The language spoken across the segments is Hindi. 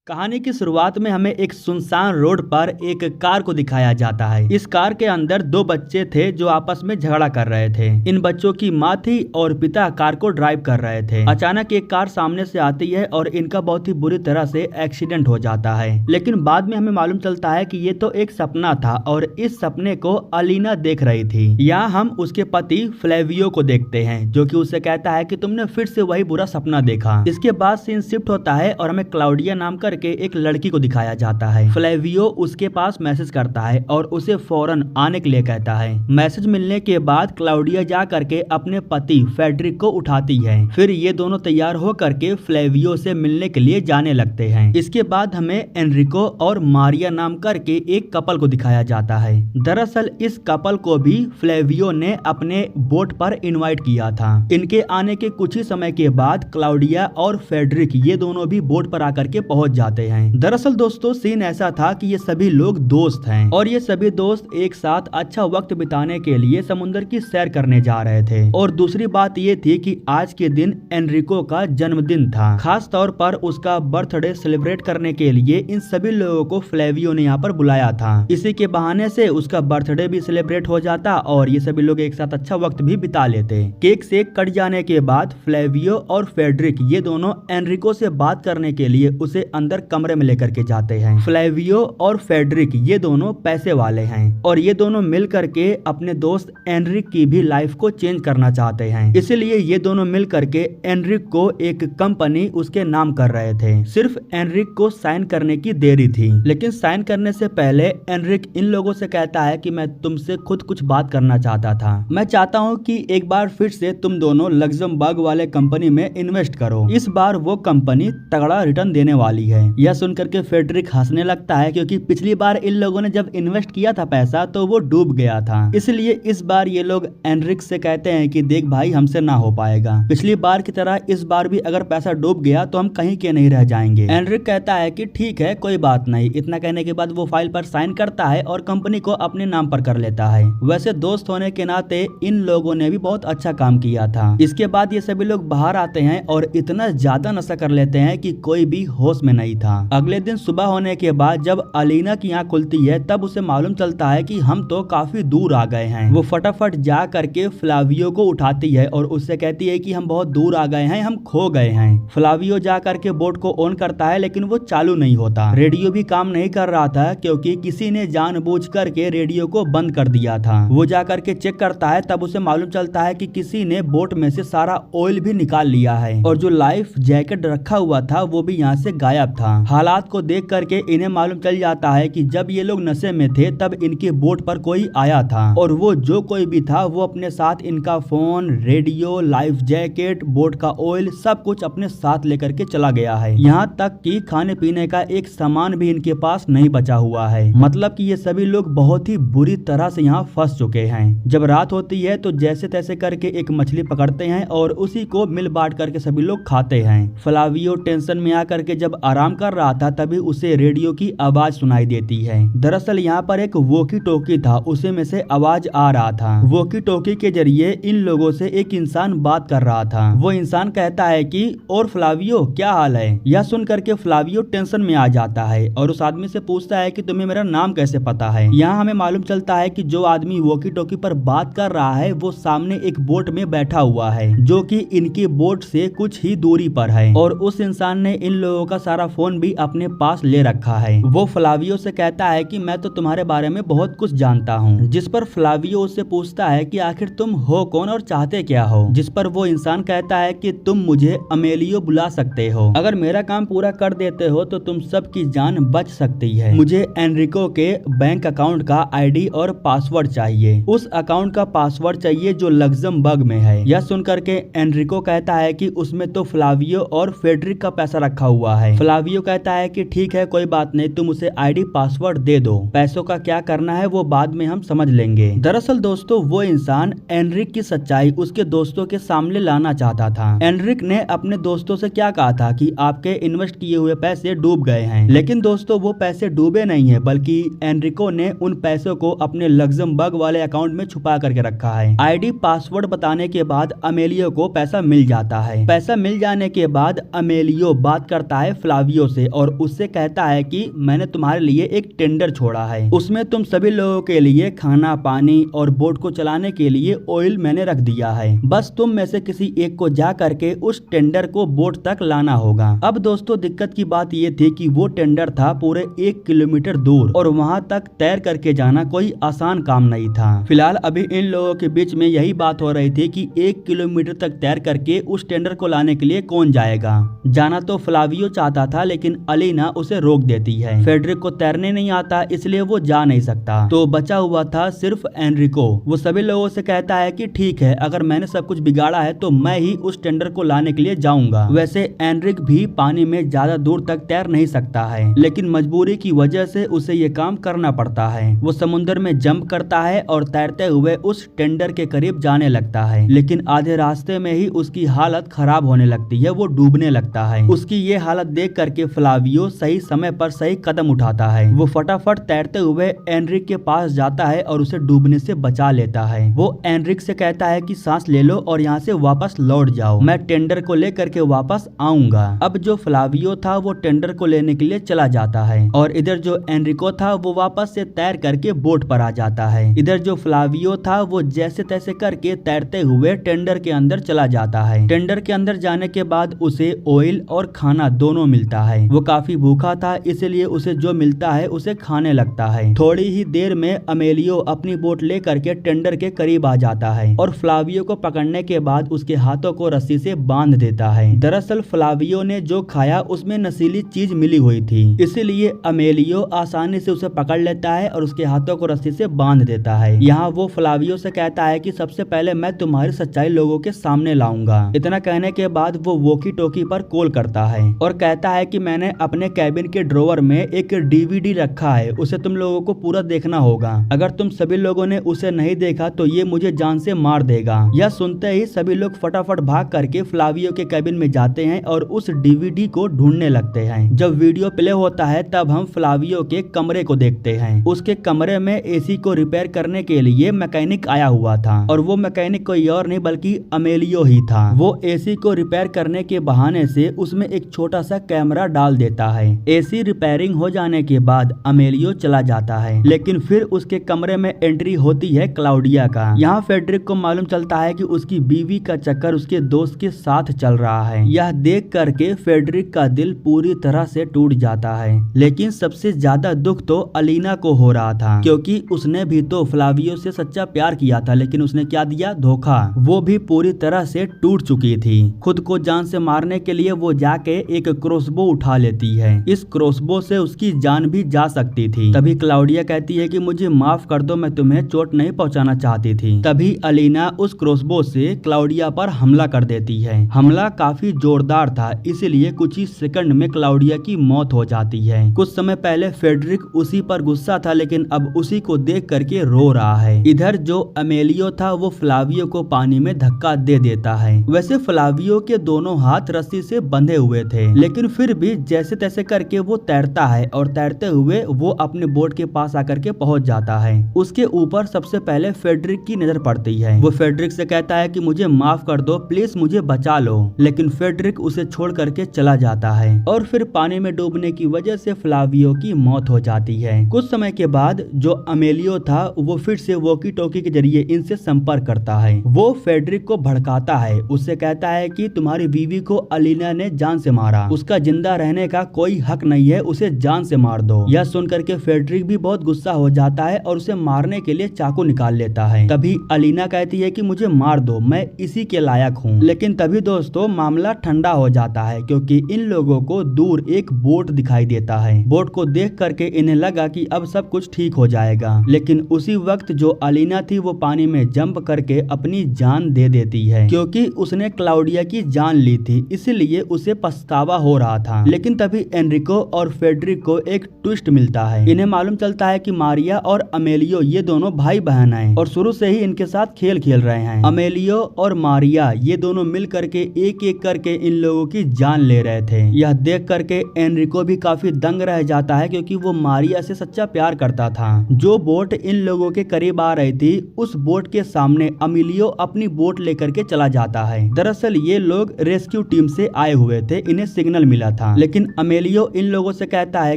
कहानी की शुरुआत में हमें एक सुनसान रोड पर एक कार को दिखाया जाता है। इस कार के अंदर दो बच्चे थे जो आपस में झगड़ा कर रहे थे। इन बच्चों की माँ थी और पिता कार को ड्राइव कर रहे थे। अचानक एक कार सामने से आती है और इनका बहुत ही बुरी तरह से एक्सीडेंट हो जाता है। लेकिन बाद में हमें मालूम चलता है कि ये तो एक सपना था और इस सपने को अलीना देख रही थी। यहाँ हम उसके पति फ्लेवियो को देखते हैं जो कि उससे कहता है कि तुमने फिर से वही बुरा सपना देखा। इसके बाद सीन शिफ्ट होता है और हमें क्लाउडिया नाम करके एक लड़की को दिखाया जाता है। फ्लेवियो उसके पास मैसेज करता है और उसे फौरन आने के लिए कहता है। मैसेज मिलने के बाद क्लाउडिया जा करके अपने पति फेडरिक को उठाती है। फिर ये दोनों तैयार हो करके फ्लेवियो से मिलने के लिए जाने लगते हैं। इसके बाद हमें एनरिको और मारिया नाम करके एक कपल को दिखाया जाता है। दरअसल इस कपल को भी फ्लेवियो ने अपने बोट पर इनवाइट किया था। इनके आने के कुछ ही समय के बाद क्लाउडिया और फेडरिक ये दोनों भी बोट पर आकर के पहुंच जाते हैं। दरअसल दोस्तों सीन ऐसा था कि ये सभी लोग दोस्त हैं और ये सभी दोस्त एक साथ अच्छा वक्त बिताने के लिए समुद्र की सैर करने जा रहे थे। और दूसरी बात ये थी कि आज के दिन एनरिको का जन्मदिन था। खास तौर पर उसका बर्थडे सेलिब्रेट करने के लिए इन सभी लोगों को फ्लेवियो ने यहाँ पर बुलाया था। इसी के बहाने से उसका बर्थडे भी सेलिब्रेट हो जाता और ये सभी लोग एक साथ अच्छा वक्त भी बिता लेते। केक से कट जाने के बाद फ्लेवियो और फेडरिक ये दोनों एनरिको से बात करने के लिए उसे अंदर कमरे में लेकर के जाते हैं। फ्लेवियो और फेडरिक ये दोनों पैसे वाले हैं और ये दोनों मिल करके अपने दोस्त एनरिक की भी लाइफ को चेंज करना चाहते हैं। इसलिए ये दोनों मिल करके एनरिक को एक कंपनी उसके नाम कर रहे थे। सिर्फ एनरिक को साइन करने की देरी थी, लेकिन साइन करने से पहले एनरिक इन लोगों से कहता है कि मैं तुमसे खुद कुछ बात करना चाहता था। मैं चाहता हूँ कि एक बार फिर से तुम दोनों लग्जमबर्ग वाले कंपनी में इन्वेस्ट करो। इस बार वो कंपनी तगड़ा रिटर्न देने वाली है। यह सुनकर के फेडरिक हंसने लगता है क्योंकि पिछली बार इन लोगों ने जब इन्वेस्ट किया था पैसा तो वो डूब गया था। इसलिए इस बार ये लोग एनरिक से कहते हैं कि देख भाई हमसे ना हो पाएगा। पिछली बार की तरह इस बार भी अगर पैसा डूब गया तो हम कहीं के नहीं रह जाएंगे। एनरिक कहता है कि ठीक है कोई बात नहीं। इतना कहने के बाद वो फाइल पर साइन करता है और कंपनी को अपने नाम पर कर लेता है। वैसे दोस्त होने के नाते इन लोगों ने भी बहुत अच्छा काम किया था। इसके बाद ये सभी लोग बाहर आते हैं और इतना ज्यादा नशा कर लेते हैं कि कोई भी होश में नहीं था। अगले दिन सुबह होने के बाद जब अलीना की आंख खुलती है तब उसे मालूम चलता है कि हम तो काफी दूर आ गए हैं। वो फटाफट जा करके फ्लावियो को उठाती है और उससे कहती है कि हम बहुत दूर आ गए हैं, हम खो गए हैं। फ्लावियो जा करके बोट को ऑन करता है लेकिन वो चालू नहीं होता। रेडियो भी काम नहीं कर रहा था क्योंकि किसी ने जानबूझ करके रेडियो को बंद कर दिया था। वो जा करके चेक करता है तब उसे मालूम चलता है कि किसी ने बोट में से सारा ऑयल भी निकाल लिया है और जो लाइफ जैकेट रखा हुआ था वो भी यहाँ से गायब था। हालात को देख करके इन्हें मालूम चल जाता है कि जब ये लोग नशे में थे तब इनके बोट पर कोई आया था और वो जो कोई भी था वो अपने साथ इनका phone, radio, life jacket, boat का ऑयल सब कुछ अपने साथ लेकर के चला गया है। यहाँ तक कि खाने पीने का एक सामान भी इनके पास नहीं बचा हुआ है। मतलब कि ये सभी लोग बहुत ही बुरी तरह से यहाँ फंस चुके हैं। जब रात होती है तो जैसे तैसे करके एक मछली पकड़ते हैं और उसी को मिल बांट करके सभी लोग खाते हैं। फ्लावियो टेंशन में आकर के जब आराम कर रहा था तभी उसे रेडियो की आवाज सुनाई देती है। दरअसल यहाँ पर एक वॉकी टॉकी था, उसे में से आवाज आ रहा था। वॉकी टॉकी के जरिए इन लोगों से एक इंसान बात कर रहा था। वो इंसान कहता है कि और फ्लावियो क्या हाल है। यह सुन करके फ्लावियो टेंशन में आ जाता है और उस आदमी से पूछता है कि तुम्हें मेरा नाम कैसे पता है। यहाँ हमें मालूम चलता है कि जो आदमी वॉकी टॉकी पर बात कर रहा है वो सामने एक बोट में बैठा हुआ है जो कि इनकी बोट से कुछ ही दूरी पर है और उस इंसान ने इन लोगों का सारा फोन भी अपने पास ले रखा है। वो फ्लावियो से कहता है कि मैं तो तुम्हारे बारे में बहुत कुछ जानता हूँ। जिस पर फ्लावियो उससे पूछता है कि आखिर तुम हो कौन और चाहते क्या हो। जिस पर वो इंसान कहता है कि तुम मुझे अमेलियो बुला सकते हो। अगर मेरा काम पूरा कर देते हो तो तुम सबकी जान बच सकती है। मुझे एनरिको के बैंक अकाउंट का आईडी और पासवर्ड चाहिए। उस अकाउंट का पासवर्ड चाहिए जो लग्जमबर्ग में है। यह सुनकर के एनरिको कहता है कि उसमें तो फ्लावियो और फेडरिक का पैसा रखा हुआ है। फ्लावियो कहता है कि ठीक है कोई बात नहीं, तुम उसे आईडी पासवर्ड दे दो। पैसों का क्या करना है वो बाद में हम समझ लेंगे। दरअसल दोस्तों वो इंसान एनरिक की सच्चाई उसके दोस्तों के सामने लाना चाहता था। एनरिक ने अपने दोस्तों से क्या कहा था कि आपके इन्वेस्ट किए हुए पैसे डूब गए हैं, लेकिन दोस्तों वो पैसे डूबे नहीं है बल्कि एनरिको ने उन पैसों को अपने लग्जमबर्ग वाले अकाउंट में छुपा करके रखा है। आईडी पासवर्ड बताने के बाद अमेलियो को पैसा मिल जाता है। पैसा मिल जाने के बाद अमेलियो बात करता है फ्लावियो फ्लावियो से और उससे कहता है कि मैंने तुम्हारे लिए एक टेंडर छोड़ा है, उसमें तुम सभी लोगों के लिए खाना, पानी और बोट को चलाने के लिए ऑयल मैंने रख दिया है। बस तुम में से किसी एक को जा करके उस टेंडर को बोट तक लाना होगा। अब दोस्तों दिक्कत की बात ये थी कि वो टेंडर था पूरे 1 किलोमीटर दूर और वहाँ तक तैर करके जाना कोई आसान काम नहीं था। फिलहाल अभी इन लोगों के बीच में यही बात हो रही थी कि 1 किलोमीटर तक तैर करके उस टेंडर को लाने के लिए कौन जाएगा। जाना तो फ्लावियो चाहता था लेकिन अलीना उसे रोक देती है। फेडरिक को तैरने नहीं आता इसलिए वो जा नहीं सकता, तो बचा हुआ था सिर्फ एनरिको। वो सभी लोगों से कहता है कि ठीक है, अगर मैंने सब कुछ बिगाड़ा है तो मैं ही उस टेंडर को लाने के लिए जाऊंगा। वैसे एनरिक भी पानी में ज्यादा दूर तक तैर नहीं सकता है, लेकिन मजबूरी की वजह से उसे ये काम करना पड़ता है। वो समुद्र में जंप करता है और तैरते हुए उस टेंडर के करीब जाने लगता है, लेकिन आधे रास्ते में ही उसकी हालत खराब होने लगती है, वो डूबने लगता है। उसकी ये हालत देख करके फ्लावियो सही समय पर सही कदम उठाता है। वो फटाफट तैरते हुए एनरिक के पास जाता है और उसे डूबने से बचा लेता है। वो एनरिक से कहता है कि सांस ले लो और यहाँ से वापस लौट जाओ, मैं टेंडर को लेकर के वापस आऊंगा। अब जो फ्लावियो था वो टेंडर को लेने के लिए चला जाता है और इधर जो एनरिको था वो वापस से तैर करके बोट पर आ जाता है। इधर जो फ्लावियो था वो जैसे तैसे करके तैरते हुए टेंडर के अंदर चला जाता है। टेंडर के अंदर जाने के बाद उसे ऑयल और खाना दोनों मिलता है। वो काफी भूखा था इसलिए उसे जो मिलता है उसे खाने लगता है। थोड़ी ही देर में अमेलियो अपनी बोट लेकर के टेंडर के करीब आ जाता है और फ्लावियो को पकड़ने के बाद उसके हाथों को रस्सी से बांध देता है। दरअसल फ्लावियो ने जो खाया उसमें नशीली चीज मिली हुई थी, इसीलिए अमेलियो आसानी से उसे पकड़ लेता है और उसके हाथों को रस्सी से बांध देता है। यहाँ वो फ्लावियो से कहता है कि सबसे पहले मैं तुम्हारी सच्चाई लोगों के सामने लाऊंगा। इतना कहने के बाद वो वॉकी टॉकी पर कॉल करता है और कहता है कि मैंने अपने कैबिन के ड्रॉवर में एक डीवीडी रखा है, उसे तुम लोगों को पूरा देखना होगा। अगर तुम सभी लोगों ने उसे नहीं देखा तो ये मुझे जान से मार देगा। यह सुनते ही सभी लोग फटाफट भाग करके फ्लावियो के कैबिन में जाते हैं और उस डीवीडी को ढूंढने लगते हैं। जब वीडियो प्ले होता है तब हम फ्लावियो के कमरे को देखते हैं। उसके कमरे में एसी को रिपेयर करने के लिए मैकेनिक आया हुआ था और वो मैकेनिक कोई और नहीं बल्कि अमेलियो ही था। वो एसी को रिपेयर करने के बहाने से उसमें एक छोटा सा कैमरा डाल देता है। एसी रिपेयरिंग हो जाने के बाद अमेलियो चला जाता है, लेकिन फिर उसके कमरे में एंट्री होती है क्लाउडिया का। यहाँ फेडरिक को मालूम चलता है कि उसकी बीवी का चक्कर उसके दोस्त के साथ चल रहा है। यह देख करके फेडरिक का दिल पूरी तरह से टूट जाता है, लेकिन सबसे ज्यादा दुख तो अलीना को हो रहा था, क्योंकि उसने भी तो फ्लावियो से सच्चा प्यार किया था, लेकिन उसने क्या दिया, धोखा। वो भी पूरी तरह से टूट चुकी थी। खुद को जान से मारने के लिए वो जाके एक क्रॉसबो उठा लेती है। इस क्रॉसबो से उसकी जान भी जा सकती थी। तभी क्लाउडिया कहती है कि मुझे माफ कर दो, मैं तुम्हें चोट नहीं पहुंचाना चाहती थी। तभी अलीना उस क्रॉसबो से क्लाउडिया पर हमला कर देती है। हमला काफी जोरदार था, इसलिए कुछ ही सेकंड में क्लाउडिया की मौत हो जाती है। कुछ समय पहले फेडरिक उसी पर गुस्सा था, लेकिन अब उसी को देख करके रो रहा है। इधर जो अमेलियो था वो फ्लावियो को पानी में धक्का दे देता है। वैसे फ्लावियो के दोनों हाथ रस्सी से बंधे हुए थे, लेकिन फिर भी जैसे तैसे करके वो तैरता है और तैरते हुए वो अपने बोट के पास आकर के पहुंच जाता है। उसके ऊपर सबसे पहले फेडरिक की नजर पड़ती है। वो फेडरिक से कहता है कि मुझे माफ कर दो, प्लीज मुझे बचा लो, लेकिन फेडरिक उसे छोड़ करके चला जाता है और फिर पानी में डूबने की वजह से फ्लावियो की मौत हो जाती है। कुछ समय के बाद जो अमेलियो था वो फिर से वॉकी टॉकी के जरिए इनसे संपर्क करता है। वो फेडरिक को भड़काता है, उससे कहता है कि तुम्हारी बीवी को अलीना ने जान से मारा, उसका जिंदा रहने का कोई हक नहीं है, उसे जान से मार दो। यह सुनकर के फेडरिक भी बहुत गुस्सा हो जाता है और उसे मारने के लिए चाकू निकाल लेता है। तभी अलीना कहती है कि मुझे मार दो, मैं इसी के लायक हूँ। लेकिन तभी दोस्तों मामला ठंडा हो जाता है, क्योंकि इन लोगों को दूर एक बोट दिखाई देता है। बोट को देख करके इन्हें लगा कि अब सब कुछ ठीक हो जाएगा, लेकिन उसी वक्त जो अलीना थी वो पानी में जंप करके अपनी जान दे देती है, क्योंकि उसने क्लाउडिया की जान ली थी, इसलिए उसे पछतावा हो रहा था। लेकिन तभी एनरिको और फेडरिक को एक ट्विस्ट मिलता है। इन्हें मालूम चलता है कि मारिया और अमेलियो ये दोनों भाई बहन हैं और शुरू से ही इनके साथ खेल खेल रहे हैं। अमेलियो और मारिया ये दोनों मिल करके एक एक करके इन लोगों की जान ले रहे थे। यह देख करके एनरिको भी काफी दंग रह जाता है, क्योंकि वो मारिया से सच्चा प्यार करता था। जो बोट इन लोगों के करीब आ रही थी उस बोट के सामने अमेलियो अपनी बोट लेकर के चला जाता है। दरअसल ये लोग रेस्क्यू टीम से आए हुए थे, इन्हें सिग्नल मिला था था। लेकिन अमेलियो इन लोगों से कहता है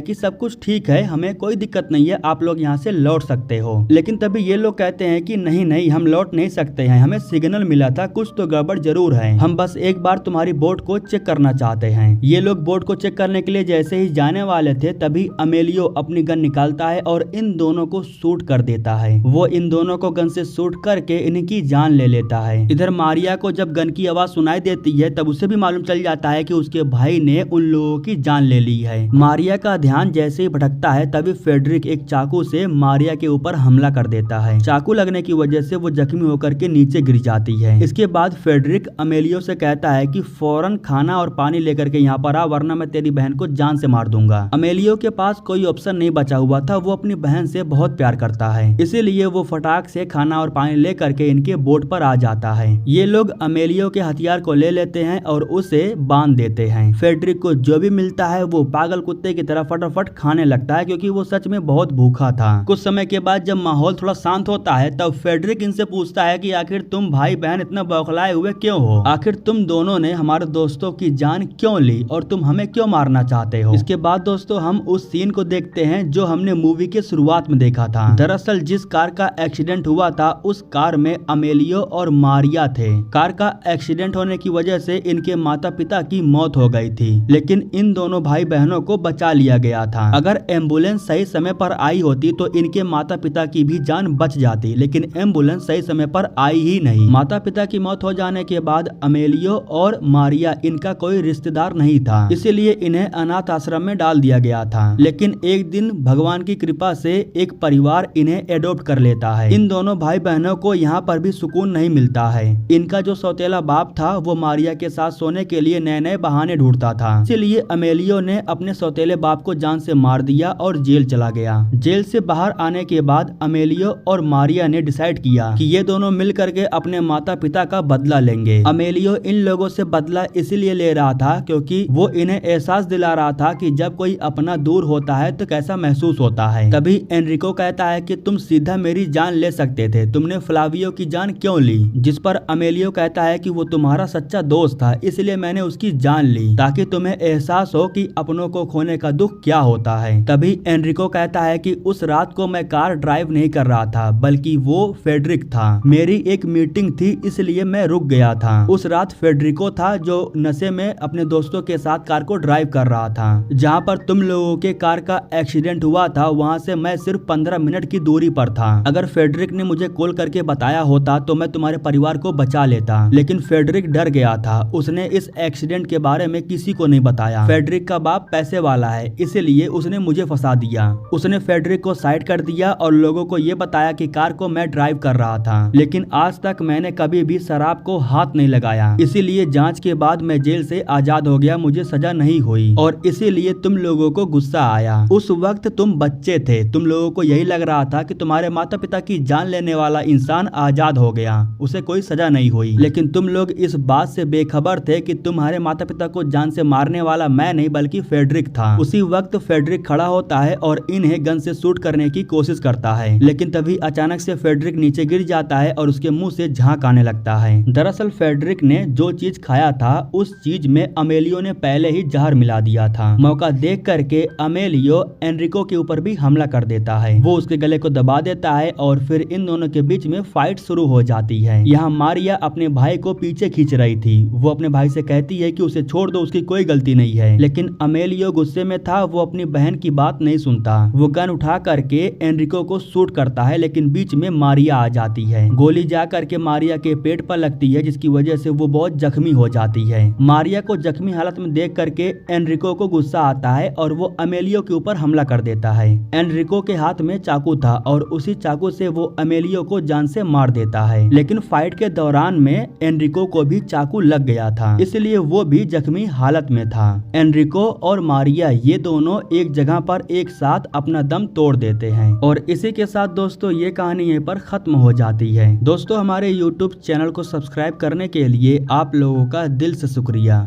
कि सब कुछ ठीक है, हमें कोई दिक्कत नहीं है, आप लोग यहाँ से लौट सकते हो। लेकिन तभी ये लोग कहते हैं कि नहीं नहीं, हम लौट नहीं सकते हैं, हमें सिग्नल मिला था, कुछ तो गड़बड़ जरूर है, हम बस एक बार तुम्हारी बोट को चेक करना चाहते हैं। ये लोग बोट को चेक करने के लिए जैसे ही जाने वाले थे तभी अमेलियो अपनी गन निकालता है और इन दोनों को शूट कर देता है। वो इन दोनों को गन से शूट करके इनकी जान ले लेता है। इधर मारिया को जब गन की आवाज सुनाई देती है तब उसे भी मालूम चल जाता है कि उसके भाई ने उन लोगों की जान ले ली है। मारिया का ध्यान जैसे ही भटकता है तभी फेडरिक एक चाकू से मारिया के ऊपर हमला कर देता है। चाकू लगने की वजह से वो जख्मी होकर के नीचे गिर जाती है। इसके बाद फेडरिक अमेलियो से कहता है कि फौरन खाना और पानी लेकर के यहाँ पर आ, वरना मैं तेरी बहन को जान से मार दूंगा। अमेलियो के पास कोई ऑप्शन नहीं बचा हुआ था, वो अपनी बहन से बहुत प्यार करता है, इसीलिए वो फटाक से खाना और पानी लेकर के इनके बोट पर आ जाता है। ये लोग अमेलियो के हथियार को ले लेते हैं और उसे बांध देते हैं। फेडरिक को जो भी मिलता है वो पागल कुत्ते की तरह फटाफट खाने लगता है, क्योंकि वो सच में बहुत भूखा था। कुछ समय के बाद जब माहौल थोड़ा शांत होता है तब फेडरिक इनसे पूछता है कि आखिर तुम भाई बहन इतना बौखलाए हुए क्यों हो? आखिर तुम दोनों ने हमारे दोस्तों की जान क्यों ली और तुम हमें क्यों मारना चाहते हो? इसके बाद दोस्तों हम उस सीन को देखते हैं जो हमने मूवी के शुरुआत में देखा था। दरअसल जिस कार का एक्सीडेंट हुआ था उस कार में अमेलियो और मारिया थे। कार का एक्सीडेंट होने की वजह से इनके माता पिता की मौत हो गई थी, लेकिन इन दोनों भाई बहनों को बचा लिया गया था। अगर एम्बुलेंस सही समय पर आई होती तो इनके माता पिता की भी जान बच जाती, लेकिन एम्बुलेंस सही समय पर आई ही नहीं। माता पिता की मौत हो जाने के बाद अमेलियो और मारिया इनका कोई रिश्तेदार नहीं था, इसीलिए इन्हें अनाथ आश्रम में डाल दिया गया था। लेकिन एक दिन भगवान की कृपा से एक परिवार इन्हें एडॉप्ट कर लेता है। इन दोनों भाई बहनों को यहाँ पर भी सुकून नहीं मिलता है। इनका जो सौतेला बाप था वो मारिया के साथ सोने के लिए नए नए बहाने ढूंढता था, इसीलिए अमेलियो ने अपने सौतेले बाप को जान से मार दिया और जेल चला गया। जेल से बाहर आने के बाद अमेलियो और मारिया ने डिसाइड किया कि ये दोनों मिल करके अपने माता पिता का बदला लेंगे। अमेलियो इन लोगों से बदला इसीलिए ले रहा था क्योंकि वो इन्हें एहसास दिला रहा था कि जब कोई अपना दूर होता है तो कैसा महसूस होता है। तभी एनरिको कहता है कि तुम सीधा मेरी जान ले सकते थे, तुमने फ्लावियो की जान क्यों ली? जिस पर अमेलियो कहता है कि वो तुम्हारा सच्चा दोस्त था, इसलिए मैंने उसकी जान ली ताकि तुम्हें एहसास हो कि अपनों को खोने का दुख क्या होता है। तभी एनरिको कहता है कि उस रात को मैं कार ड्राइव नहीं कर रहा था, बल्कि वो फेडरिक था। मेरी एक मीटिंग थी इसलिए मैं रुक गया था। उस रात फेडरिको था जो नशे में अपने दोस्तों के साथ कार को ड्राइव कर रहा था। जहाँ पर तुम लोगों के कार का एक्सीडेंट हुआ था वहाँ से मैं सिर्फ 15 मिनट की दूरी पर था। अगर फेडरिक ने मुझे कॉल करके बताया होता तो मैं तुम्हारे परिवार को बचा लेता, लेकिन फेडरिक डर गया था। उसने इस एक्सीडेंट के बारे में किसी को नहीं बताया। फेडरिक का बाप पैसे वाला है, इसीलिए उसने मुझे फंसा दिया। उसने फेडरिक को साइड कर दिया और लोगों को ये बताया कि कार को मैं ड्राइव कर रहा था, लेकिन आज तक मैंने कभी भी शराब को हाथ नहीं लगाया। इसीलिए जांच के बाद मैं जेल से आजाद हो गया, मुझे सजा नहीं हुई और इसीलिए तुम लोगों को गुस्सा आया। उस वक्त तुम बच्चे थे, तुम लोगों को यही लग रहा था कि तुम्हारे माता पिता की जान लेने वाला इंसान आजाद हो गया, उसे कोई सजा नहीं हुई। लेकिन तुम लोग इस बात से बेखबर थे कि तुम्हारे माता पिता को जान से मारने वाला मैं नहीं बल्कि फेडरिक था। उसी वक्त फेडरिक खड़ा होता है और इन्हें गन से शूट करने की कोशिश करता है, लेकिन तभी अचानक से फेडरिक नीचे गिर जाता है और उसके मुंह से झाग आने लगता है। दरअसल फेडरिक ने जो चीज खाया था उस चीज में अमेलियो ने पहले ही जहर मिला दिया था। मौका देख करके अमेलियो एनरिको के ऊपर भी हमला कर देता है। वो उसके गले को दबा देता है और फिर इन दोनों के बीच में फाइट शुरू हो जाती है। यहाँ मारिया अपने भाई को पीछे खींच रही थी। वो अपने भाई से कहती है कि उसे छोड़ दो, उसकी कोई गलती नहीं है, लेकिन अमेलियो गुस्से में था, वो अपनी बहन की बात नहीं सुनता। वो गन उठा करके एनरिको को शूट करता है, लेकिन बीच में मारिया आ जाती है। गोली जा करके मारिया के पेट पर लगती है, जिसकी वजह से वो बहुत जख्मी हो जाती है। मारिया को जख्मी हालत में देख करके एनरिको को गुस्सा आता है और वो अमेलियो के ऊपर हमला कर देता है। एनरिको के हाथ में चाकू था और उसी चाकू से वो अमेलियो को जान से मार देता है, लेकिन फाइट के दौरान में एनरिको को भी चाकू लग गया था, इसलिए वो भी जख्मी हालत में था। एनरिको और मारिया ये दोनों एक जगह पर एक साथ अपना दम तोड़ देते हैं और इसी के साथ दोस्तों ये कहानी यहीं पर खत्म हो जाती है। दोस्तों हमारे YouTube चैनल को सब्सक्राइब करने के लिए आप लोगों का दिल से शुक्रिया।